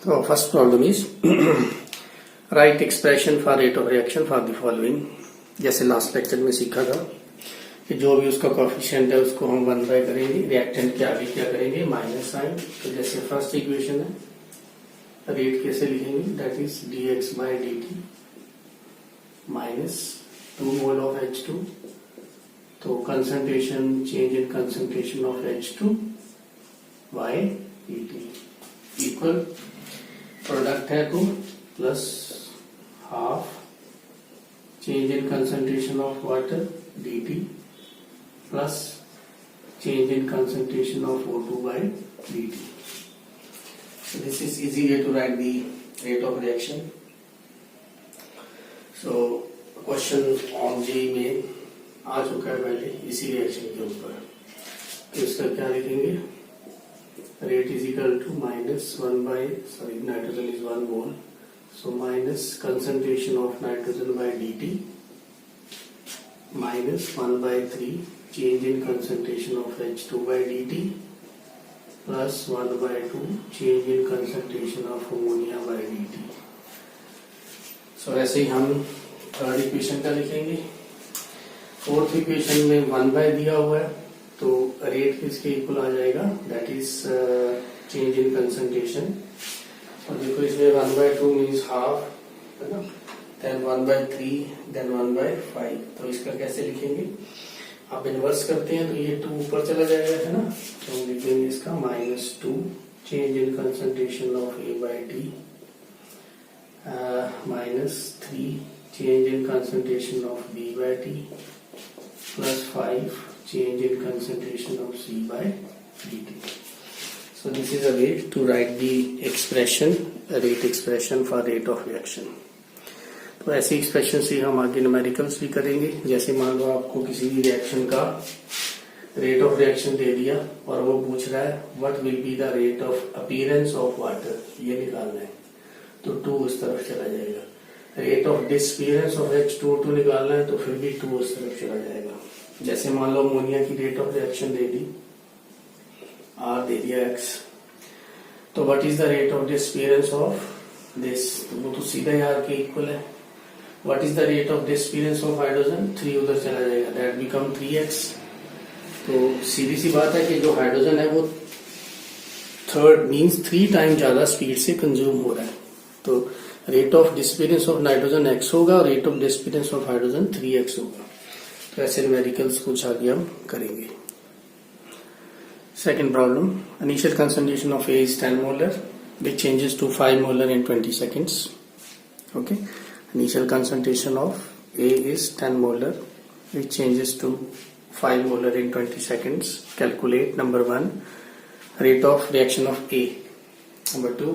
तो first problem is right expression for rate of reaction for the following. जैसे last lecture में सीखा था कि जो भी उसका कोएफिशिएंट है उसको हम 1 बाय करेंगे, रिएक्टेंट के आगे क्या करेंगे माइनस साइन। तो जैसे फर्स्ट इक्वेशन है रेट कैसे लिखेंगे, that is dx by dt minus 2 mole of H2। तो concentration change in concentration of H2 by dt equal product है 2 plus half change in concentration of water dt plus change in concentration of O2 by dt. So this is easy way to write the rate of reaction. So question on J में आ चुका है पहले इसी reaction के ऊपर। तो इसका क्या लिखेंगे, rate is equal to minus 1 by nitrogen is 1 mole, so minus concentration of nitrogen by dt minus 1 by 3 change in concentration of H2 by dt plus 1 by 2 change in concentration of ammonia by dt. So ऐसे ही हम third equation का लिखेंगे। Fourth equation में 1 bye दिया हुआ है तो rate किसके इक्वल आ जाएगा, that is change in concentration. और देखो इसमें 1 बाय 2 मीन्स हाफ है ना, देन 1 बाय 3 देन 1 बाय 5। तो इसका कैसे लिखेंगे, आप इन्वर्स करते हैं तो ये 2 ऊपर चला जाएगा है ना, तो हम लिखेंगे इसका -2 change in concentration of A by D -3 change in concentration of B by D plus 5 change in concentration of C by dt. So this is a way to write the expression, rate expression for rate of reaction. तो ऐसी expression से हम आगे numericals भी करेंगे। जैसे मान लो आपको किसी भी रिएक्शन का रेट ऑफ रिएक्शन दे दिया और वो पूछ रहा है what will be the rate of appearance of water, ये निकालना है तो 2 उस तरफ चला जाएगा। Rate of disappearance of H2O2 निकालना है तो फिर भी 2 उस तरफ चला जाएगा। जैसे मान लो अमोनिया की rate of reaction they the R दे दिया X, तो what is the rate of disappearance of this, वो तो सीधा R के इक्वल है। What is the rate of disappearance of hydrogen, 3 उधर चला जाएगा, that become 3x। तो सीधी सी बात है कि जो हाइड्रोजन है वो थर्ड मींस 3 टाइम ज्यादा स्पीड से कंज्यूम हो रहा है। तो rate of disappearance of nitrogen x होगा और rate of disappearance of hydrogen 3x होगा। तो ऐसे न्यूमेरिकल्स कुछ आगे हम करेंगे। Second problem, initial concentration of A is 10 molar which changes to 5 molar in 20 seconds. Okay. Initial concentration of A is 10 molar which changes to 5 molar in 20 seconds. Calculate number 1 rate of reaction of A, number 2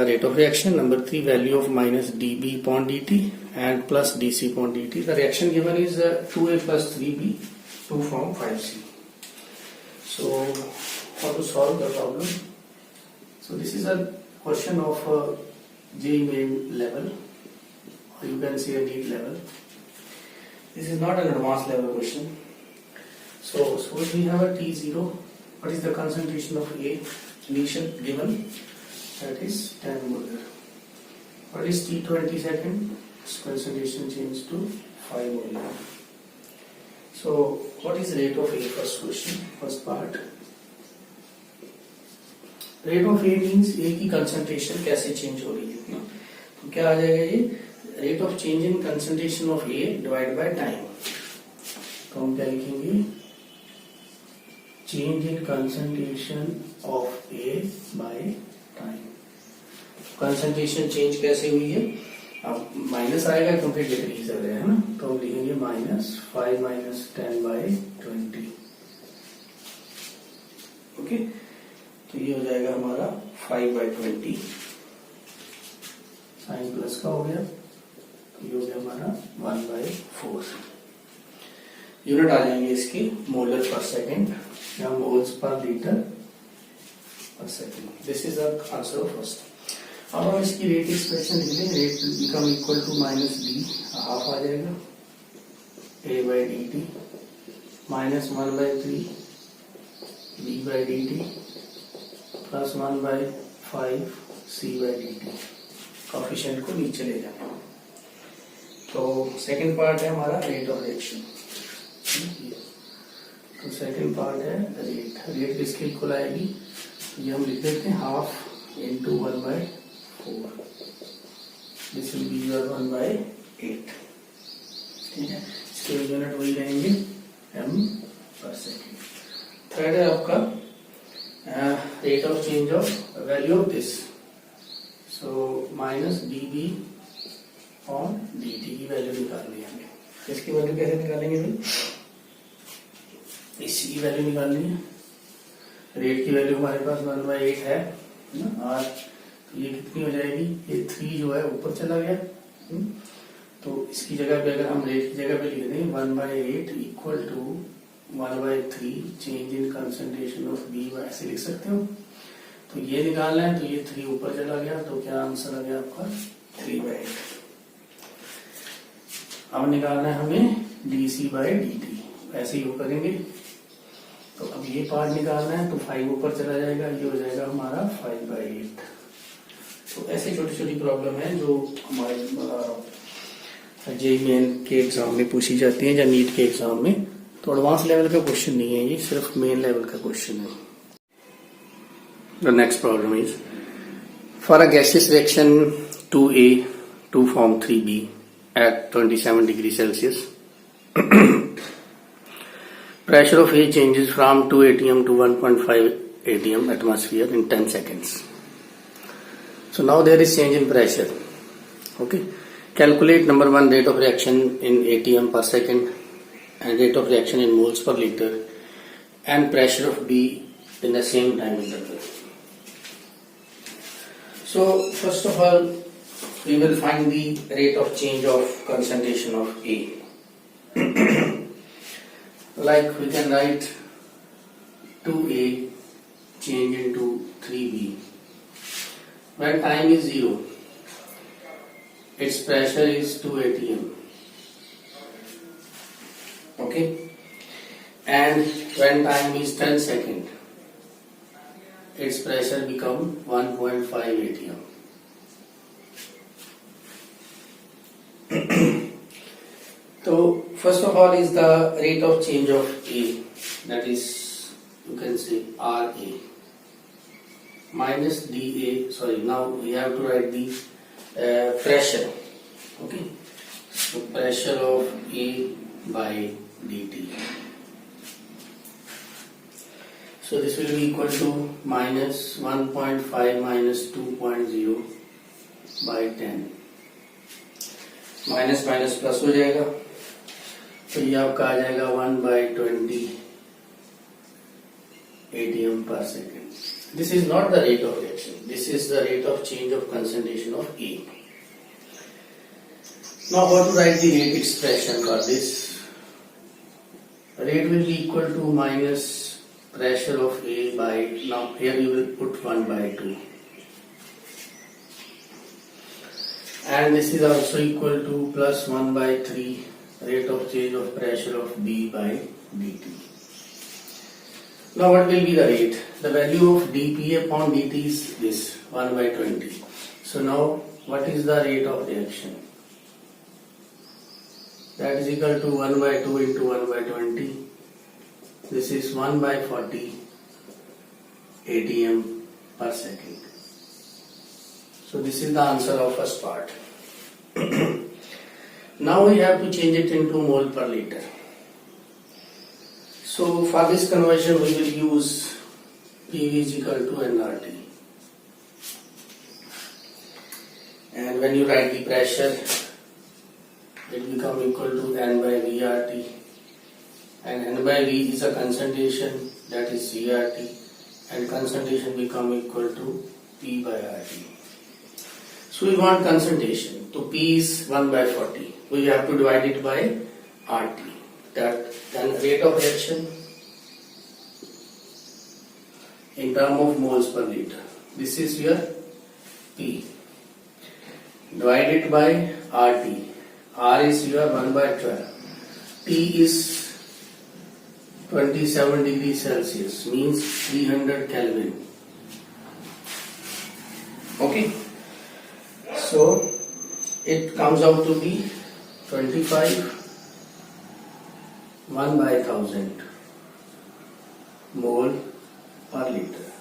rate of reaction, number 3 value of minus dB upon dt and plus dC upon dt. The reaction given is 2A plus 3B, 2 from 5C. So how to solve the problem? So this is a question of J main level, or you can say a NEET level. This is not an advanced level question. So suppose we have a T0. What is the concentration of A initial given? That is 10 molar. What is T20 second? Its concentration change to 5 molar. So what is rate of A? First question, first part. Rate of A means A की concentration कैसे change हो रही है ना, तो क्या आ जाएगा ये rate of change in concentration of A divide by time. तो हम क्या लिखेंगे, change in concentration of A by time. Concentration change कैसे हुई है, अब माइनस आएगा क्योंकि डिक्रीज हो रहा है ना, तो हम लिखेंगे -5 - 10 बाय 20। ओके, तो ये हो जाएगा हमारा 5 बाय 20, साइन प्लस का हो गया, तो ये हो गया हमारा 1 बाय 4। यूनिट आ जाएंगे इसके मोलर पर सेकेंड या मोल्स पर लीटर पर second. This is the answer of first. अब हम इसकी रेट एक्सप्रेशन लिख लें, rate become equal to -d, half आ जाएगा A by dt -1 by 3 B by dt plus 1 by 5c/dt, coefficient को नीचे ले जाना। तो सेकंड पार्ट है हमारा रेट ऑफ रिएक्शन। तो सेकंड पार्ट है रेट किसके इक्वल आएगी, ये हम लिख देते हैं 1/2 into 1/4, this will be your 1/8। ठीक है, इसके यूनिट वही रहेंगे m/सेकेंड। थर्ड है आपका rate of change of value of this, so minus dB on dt की वैल्यू निकालनी है हमें। इसकी वैल्यू कैसे निकालेंगे भाई, इसी की वैल्यू निकालनी है। रेट की वैल्यू हमारे पास 1/8 है ना, और ये कितनी हो जाएगी, ये 3 जो है ऊपर चला गया। तो इसकी जगह पे अगर हम रेट की जगह पे लिख दें 1/8 equal to 1/3 change in concentration of B, ऐसे लिख सकते हो। तो ये निकालना है, तो ये 3 ऊपर चला गया, तो क्या आंसर आ गया आपका 3/8। अब निकालना है हमें dc/dt, ऐसे ही वो करेंगे। तो अब ये पार्ट निकालना है, तो 5 ऊपर चला जाएगा, ये हो जाएगा हमारा 5/8। तो ऐसे छोटी छोटी प्रॉब्लम है जो हमारे जेईई मेन के एग्जाम में पूछी जाती है या नीट के एग्जाम में। तो एडवांस लेवल का क्वेश्चन नहीं है, ये सिर्फ मेन लेवल का क्वेश्चन है। The next problem is for a gaseous reaction 2A to form 3B at 27 degrees Celsius. Pressure of A changes from 2 atm to 1.5 atm atmosphere in 10 seconds. So now there is change in pressure. Okay. Calculate number 1 rate of reaction in atm per second and rate of reaction in moles per liter and pressure of B in the same time interval. So first of all we will find the rate of change of concentration of A. Like we can write 2A change into 3B. When time is 0, its pressure is 2 atm. Okay, and when time is 10 seconds, its pressure become 1.5 atm. So first of all is the rate of change of A, that is you can say RA minus dA. Sorry, now we have to write the pressure. Okay, so pressure of A by dt. So this will be equal to minus 1.5 minus 2.0 by 10. Minus minus plus हो जाएगा, तो ये आपका आ जाएगा 1/20 atm per second. This is not the rate of reaction. This is the rate of change of concentration of A. Now how to write the rate expression for this? Rate will be equal to minus pressure of A by, now here you will put 1/2. And this is also equal to plus 1/3 rate of change of pressure of B by dt. Now what will be the rate? The value of dP upon dt is this 1/20. So now what is the rate of reaction? That is equal to 1/2 into 1/20. This is 1/40 atm per second. So this is the answer of first part. Now we have to change it into mole per liter. So for this conversion we will use PV is equal to nRT. And when you write the pressure, it become equal to N by VRT. And N by V is a concentration, that is CRT. And concentration become equal to P by RT. So we want concentration. So P is 1/40. We have to divide it by RT. That then rate of reaction in terms of moles per liter. This is your P. Divide it by RT. R is your 1/12. T is 27 degrees Celsius, means 300 Kelvin. Okay, so it comes out to be 25 1/1000 mole per liter.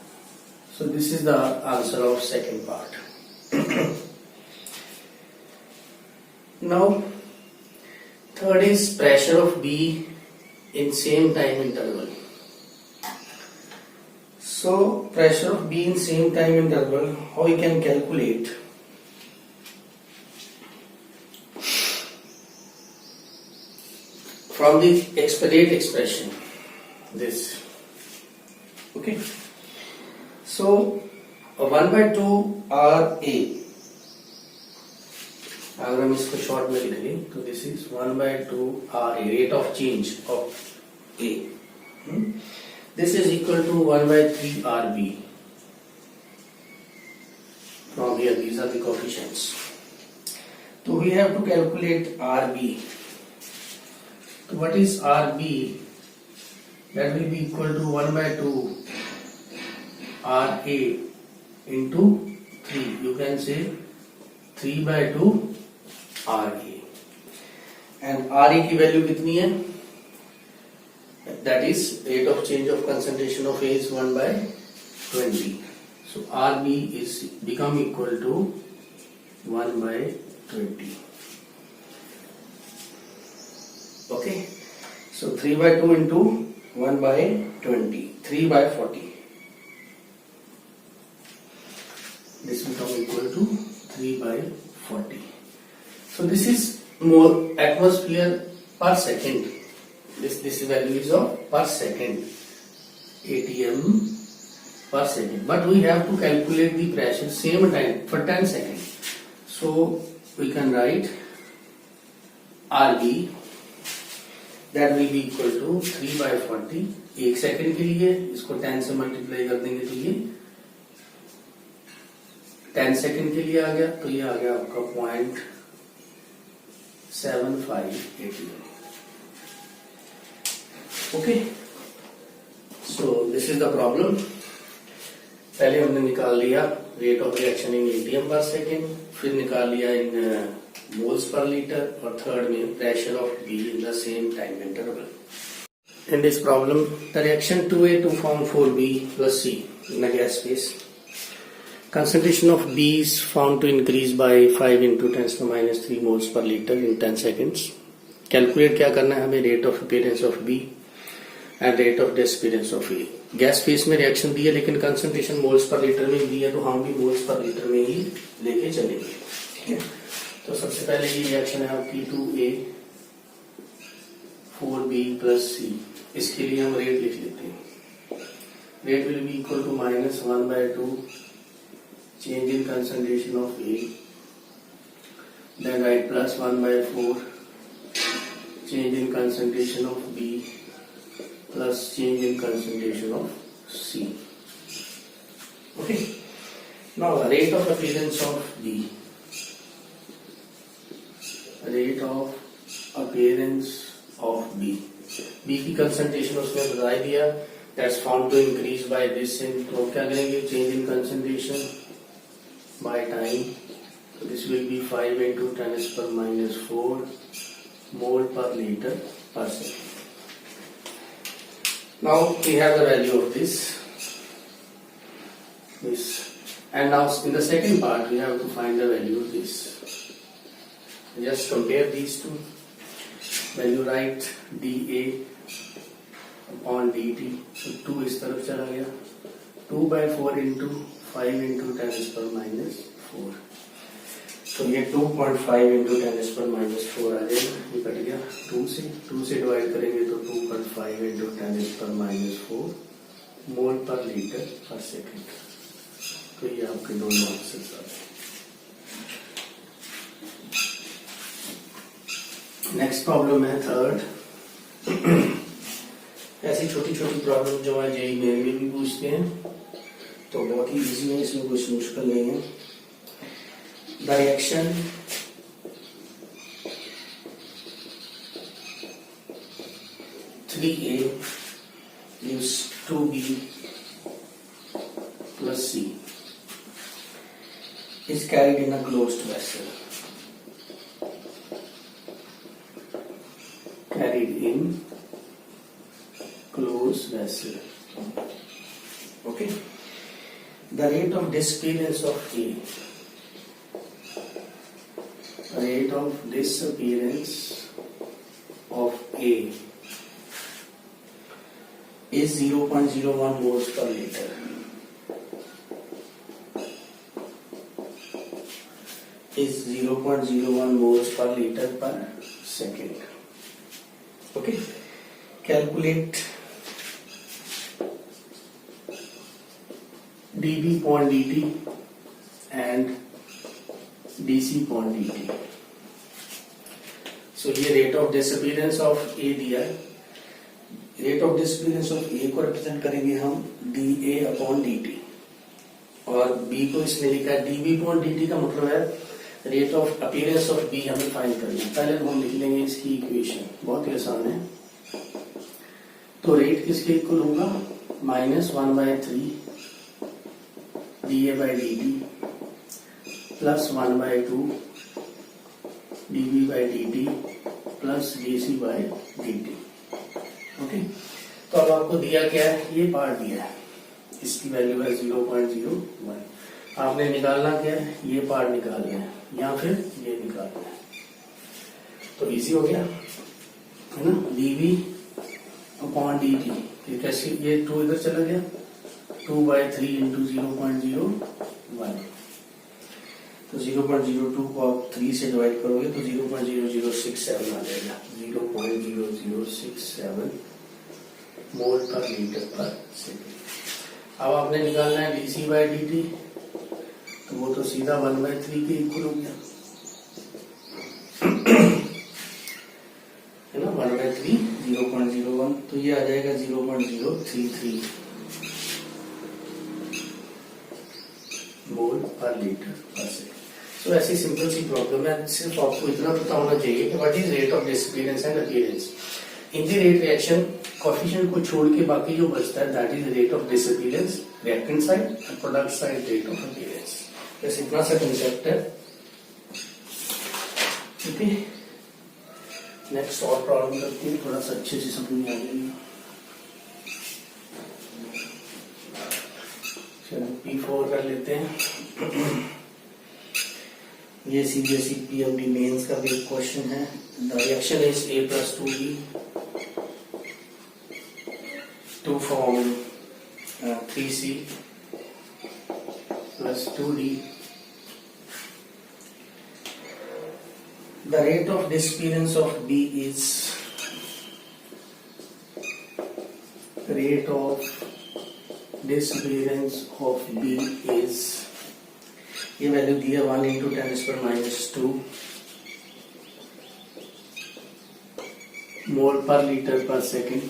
So this is the answer of second part. Now third is pressure of B in same time interval. So pressure of B in same time interval, how we can calculate? From the expedite expression, this. Okay. So 1/2 RA, अगर हम इसको short में लिख लें तो this is 1/2 RA, rate of change of A. This is equal to 1/3 RB. From here, these are the coefficients. So we have to calculate RB. So what is RB? That will be equal to 1/2 RA into 3. You can say 3/2 RA. And RA की value कितनी है? That is rate of change of concentration of A is 1/20. So RB is become equal to 1/20. Okay. So 3/2 into 1/20, 3/40. This become equal to 3/40. So this is more atmosphere per second. This value is of per second, atm per second. But we have to calculate the pressure same time for 10 seconds. So we can write RB, that will be equal to 3/40. 1 second के लिए इसको 10 से multiply कर देंगे तो ये 10 second के लिए आ गया, तो ये आ गया आपका 0.75 atm. Okay, so this is the problem. पहले हमने निकाल लिया rate of reaction in ATM पर सेकेंड, फिर निकाल लिया इन मोल्स पर लीटर, और थर्ड में pressure of be in the same time interval. In this problem, the reaction 2A to form 4B plus C in a gas phase. Concentration of B is found to increase by 5 into 10⁻³ moles per liter in 10 seconds. Calculate क्या करना है हमें? Rate of appearance of B and rate of disappearance of A. Gas face में reaction दी है लेकिन concentration moles पर litre में दी है, तो हम भी मोल्स पर लीटर में ही लेके चलेंगे. ठीक है, तो सबसे पहले ये रिएक्शन है आपकी 2A 4B प्लस C. इसके लिए हम रेट लिख लेते हैं. Rate will be equal to -1/2 change in concentration of A, then write plus 1/4 change in concentration of B plus change in concentration of C. Okay. Now rate of appearance of B. Rate of appearance of B. B की concentration उसने बता दिया. That's found to increase by this in, तो क्या करेंगे? Change in concentration by time. So this will be 5 into 10⁻⁴ mole per liter per second. Now we have the value of this, and now in the second part we have to find the value of this. Just compare these two. When you write dA upon dt, so 2 इस तरफ चला गया, 2/4 into 5 into 10⁻⁴. तो ये 2.5 into 10⁻⁴ आ जाएगा. ये cut गया 2 से डिवाइड करेंगे तो 2.5 into 10⁻⁴ मोल पर लीटर पर सेकेंड. तो ये आपके दोनों आंसर्स आ गए. नेक्स्ट प्रॉब्लम है थर्ड. ऐसी छोटी छोटी प्रॉब्लम जो है जेईई मेन में भी पूछते हैं, तो बहुत ही इजी है, इसमें कुछ मुश्किल नहीं है. The reaction (3A) gives 2B plus C. is carried in a closed vessel. Carried in closed vessel. Okay. The rate of disappearance of A. Rate of disappearance of A is 0.01 moles per liter. Is 0.01 moles per liter per second. Okay. Calculate dV upon dt and dC upon dt. So ये rate of disappearance of A दिया है. Rate of disappearance of A को represent करेंगे हम dA upon dt और B को इसमें लिखा है dV upon dt का मतलब है rate of appearance of B हमें फाइंड करना है. पहले हम लिख लेंगे इसकी इक्वेशन, बहुत ही आसान है. तो रेट किसके इक्वल होगा? -1/3 dA/dt plus 1/2 dV/dt plus dC/dt. Okay. तो अब आपको दिया क्या है? ये पार्ट दिया है, इसकी वैल्यू है 0.01. आपने निकालना क्या है? ये पार्ट निकालना है या फिर ये निकालना है. तो इजी हो गया है ना. dV upon dt. ये कैसे? ये 2 इधर चला गया. 2/3 इंटू 0.01. तो 0.02 को आप 3 से डिवाइड करोगे तो 0.0067 आ जाएगा. 0.0067 मोल पर लीटर पर सेकेंड. अब आपने निकालना है dC/dt. तो वो तो सीधा 1/3 के इक्वल हो गया है ना. 1/3 0.01. तो ये आ जाएगा 0.033 मोल पर लीटर पर सेकेंड. तो ऐसी सिंपल सी प्रॉब्लम है. सिर्फ आपको इतना पता होना चाहिए कि what is rate of disappearance and appearance. In the rate reaction coefficient को छोड़ के बाकी जो बचता है that is rate of disappearance reactant side और product side rate of appearance. बस इतना सा कंसेप्ट है. ठीक है. नेक्स्ट और प्रॉब्लम करते हैं, थोड़ा सा अच्छे से समझ में आ जाएगा. चलो P4 कर लेते हैं. ये CBSE PMD मेंस का भी क्वेश्चन है. The reaction is A + 2B to form 3C plus 2D. The rate of disappearance of B is rate of disappearance of B is, ये वैल्यू दिया 1 × 10⁻², मोल पर लीटर पर second.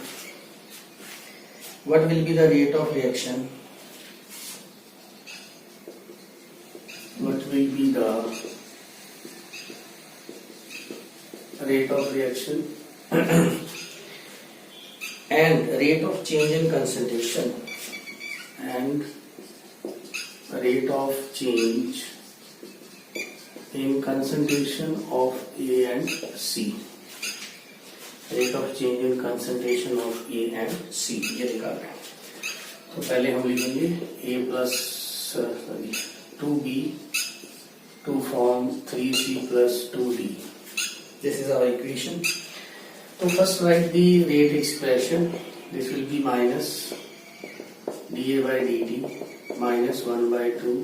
What will be the rate of reaction? What will be the rate of reaction and rate of change in concentration and rate of change in concentration of A and C. Rate of change in concentration of A and C ये निकाल रहे हैं. तो पहले हम लिखेंगे A plus 2B to form 3C plus 2D. This is our equation. So first write the rate expression. This will be minus dA/dt minus 1/2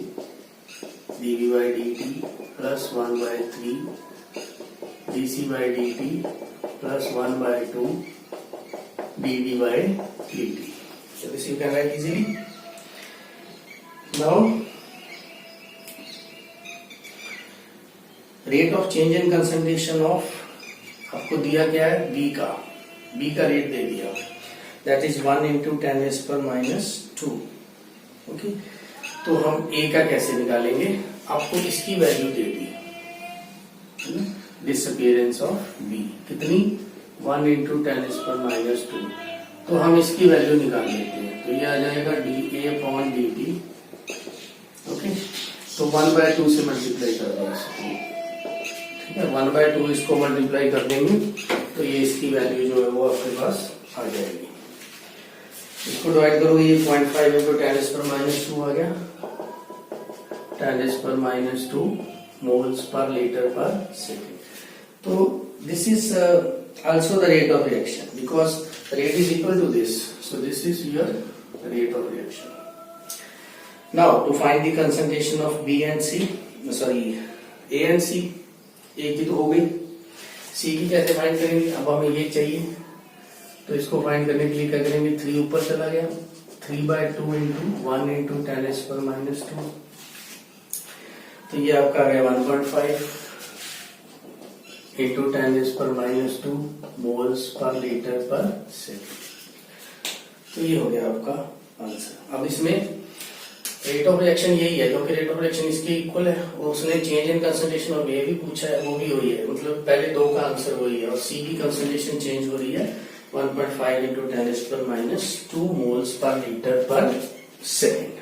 dV/dt plus 1/3 dC/dt plus 1/2 dV/dt. So this you can write easily. Now rate of change in concentration of, आपको दिया क्या है? B का rate दे दिया, that is 1 × 10⁻². Okay. तो हम A का कैसे निकालेंगे? आपको इसकी value they the disappearance of B कितनी? 1 × 10⁻². तो हम इसकी वैल्यू निकाल लेते हैं. तो ये आ जाएगा dA/dt. ओके. तो तो 1/2 से मल्टीप्लाई कर देंगे इसको, ठीक है। 1/2 इसको मल्टीप्लाई कर देंगे तो ये इसकी वैल्यू जो है वो आपके पास आ जाएगी। इसको डिवाइड करोगे ये 0.5 इंटू 10⁻⁻2 आ गया, 10⁻⁻2 मोल्स पर लीटर पर सेकेंड। तो this is also the rate of reaction because rate is equal to this, so this is your rate of reaction. Now to find the concentration of B and C, sorry A and C, A की तो हो गई, C की कैसे find करेंगे? अब हमें ये चाहिए तो इसको फाइंड करने के लिए क्या करेंगे, 3 ऊपर चला गया, 3/2 इंटू 1 इंटू 10⁻⁻2, तो ये आपका आ गया 1.5 इंटू 10⁻⁻2 मोल्स पर लीटर पर सेकेंड। तो ये हो गया आपका आंसर। अब इसमें रेट ऑफ रिएक्शन यही है क्योंकि रेट ऑफ रिएक्शन इसके इक्वल है, और उसने चेंज इन कंसंट्रेशन ऑफ ए भी पूछा है, वो भी वही है, मतलब पहले 2 का आंसर वही है, और सी की कंसंट्रेशन चेंज हो रही है 1.5 इंटू 10⁻⁻2 मोल्स पर लीटर पर सेकेंड।